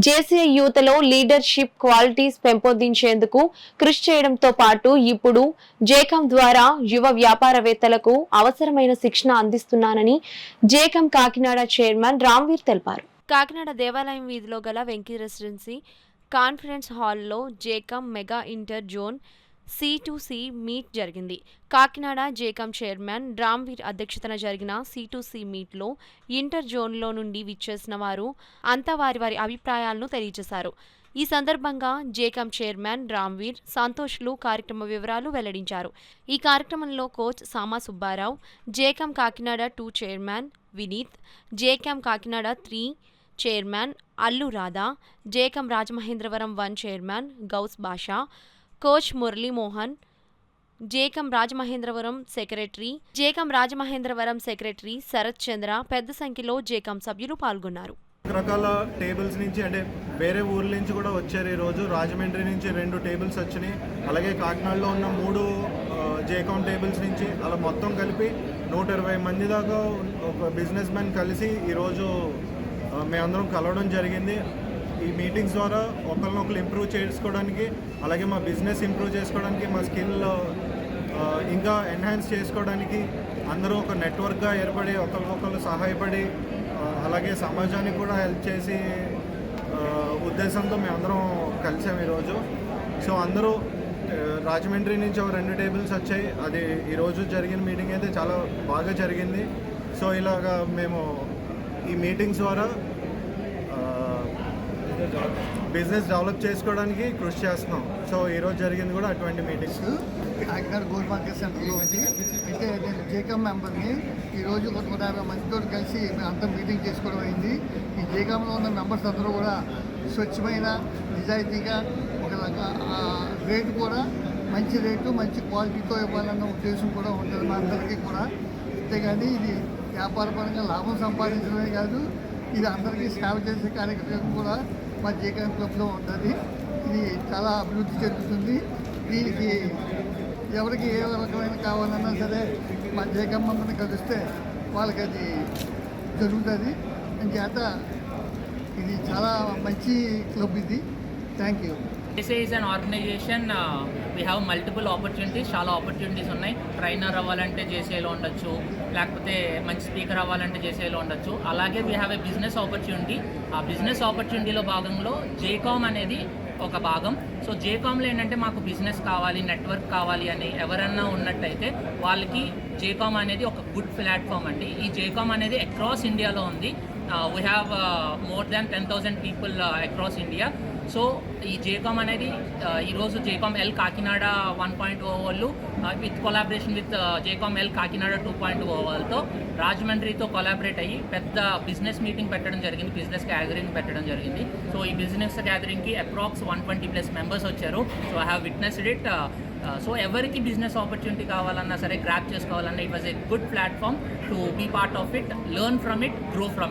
JCI యూత్లో leadership qualities పెంపొందించేందుకు కృషి చేయడంతో పాటు ఇప్పుడు జేకమ్ ద్వారా యువ వ్యాపారవేత్తలకు అవసరమైన శిక్షణ అందిస్తున్నానని జేకమ్ కాకినాడ చైర్మన్ రామ్వీర్ తెలిపారు. కాకినాడ దేవాలయం వీధిలో గల వెంకీ రెసిడెన్సీ కాన్ఫరెన్స్ హాల్లో JCOM mega inter zone C2C meet జరిగింది. కాకినాడ జేకమ్ చైర్మన్ రామ్వీర్ అధ్యక్షతన జరిగిన C2C మీట్లో ఇంటర్ జోన్లో నుండి విచ్చేసిన వారు అంతా వారి అభిప్రాయాలను తెలియజేశారు. ఈ సందర్భంగా జేకమ్ చైర్మన్ రామ్వీర్, సంతోష్లు కార్యక్రమ వివరాలు వెల్లడించారు. ఈ కార్యక్రమంలో coach Sama Subbarao, JCOM Kakinada 2 chairman Vineet, JCOM Kakinada 3 chairman Allu Radha, JCOM Rajamahendravaram 1 chairman Gous Basha, coach Muralimohan, JCOM Rajamahendravaram secretary Sarath Chandra పెద్ద సంఖ్యలో జేకమ్ సభ్యులు పాల్గొన్నారు. రకరకాల టేబుల్స్ నుంచి అంటే వేరే ఊర్ల నుంచి కూడా వచ్చారు. ఈరోజు రాజమండ్రి నుంచి 2 టేబుల్స్ వచ్చినాయి. అలాగే కాకినాడలో ఉన్న 3 జేకమ్ టేబుల్స్ నుంచి అలా మొత్తం కలిపి 120 మంది దాకా ఒక బిజినెస్ మ్యాన్ కలిసి ఈరోజు మేమందరం కలవడం జరిగింది. ఈ మీటింగ్స్ ద్వారా ఒకరినొకరు ఇంప్రూవ్ చేసుకోవడానికి, అలాగే మా బిజినెస్ ఇంప్రూవ్ చేసుకోవడానికి, మా స్కిల్ ఇంకా ఎన్హాన్స్ చేసుకోవడానికి అందరూ ఒక నెట్వర్క్గా ఏర్పడి ఒకరికొకరు సహాయపడి అలాగే సమాజానికి కూడా హెల్ప్ చేసి ఉద్దేశంతో మేమందరం కలిసాము ఈరోజు. సో అందరూ రాజమండ్రి నుంచి ఒక 2 టేబుల్స్ వచ్చాయి. అది ఈరోజు జరిగిన మీటింగ్ అయితే చాలా బాగా జరిగింది. సో ఇలాగా మేము ఈ మీటింగ్స్ ద్వారా బిజినెస్ డెవలప్ చేసుకోవడానికి కృషి చేస్తున్నాం. సో ఈరోజు జరిగింది కూడా అటువంటి మీటింగ్స్. కాకినాడ గోల్డ్ మార్కెట్ సెంటర్లో వచ్చి అయితే నేను జేకమ్ మెంబర్ని. ఈరోజు 150 మందితో కలిసి అంతా మీటింగ్ చేసుకోవడం అయింది. ఈ జేకమ్లో ఉన్న మెంబర్స్ అందరూ కూడా స్వచ్ఛమైన నిజాయితీగా ఒక రేటు కూడా మంచి రేటు మంచి క్వాలిటీతో ఇవ్వాలన్న ఉద్దేశం కూడా ఉంటుంది మా అందరికీ కూడా. అంతేగాని ఇది వ్యాపారపరంగా లాభం సంపాదించడమే కాదు, ఇది అందరికీ సేవ చేసే కార్యక్రమం కూడా మా జేకమ్ క్లబ్లో ఉంటుంది. ఇది చాలా అభివృద్ధి చెందుతుంది. దీనికి ఎవరికి ఏ రకమైన కావాలన్నా సరే మా జేకమ్ మెంబర్ని కలిస్తే వాళ్ళకి అది జరుగుతుంది. చేత ఇది చాలా మంచి క్లబ్ ఇది. Thank you. This is an organization, we have multiple opportunities, చాలా ఆపర్చునిటీస్ ఉన్నాయి. ట్రైనర్ అవ్వాలంటే జేసీఐలో ఉండొచ్చు, లేకపోతే మంచి స్పీకర్ అవ్వాలంటే జేసీఐలో ఉండొచ్చు. అలాగే we have a business opportunity. ఆ బిజినెస్ ఆపర్చునిటీలో భాగంలో జేకామ్ అనేది ఒక భాగం. సో జేకామ్లో ఏంటంటే మాకు బిజినెస్ కావాలి, నెట్వర్క్ కావాలి అని ఎవరన్నా ఉన్నట్టయితే వాళ్ళకి జేకామ్ అనేది ఒక గుడ్ ప్లాట్ఫామ్ అండి. ఈ జేకామ్ అనేది అక్రాస్ ఇండియాలో ఉంది. We have more than 10,000 people across India. So ఈ జేకామ్ అనేది ఈరోజు జేకామ్ ఎల్ కాకినాడ 1.0 వాళ్ళు with collaboration with జేకామ్ L Kakinada 2.0 వాళ్ళతో రాజమండ్రితో కొలాబరేట్ అయ్యి పెద్ద బిజినెస్ మీటింగ్ పెట్టడం జరిగింది, బిజినెస్ గ్యాదరింగ్ పెట్టడం జరిగింది. సో ఈ బిజినెస్ గ్యాదరింగ్కి అప్రాక్స్ 120+ మెంబర్స్ వచ్చారు. So I have witnessed it. So ఎవరికి బిజినెస్ ఆపర్చునిటీ కావాలన్నా సరే, గ్రాప్ చేసుకోవాలన్నా, it was a good platform to be part of it, learn from it, grow from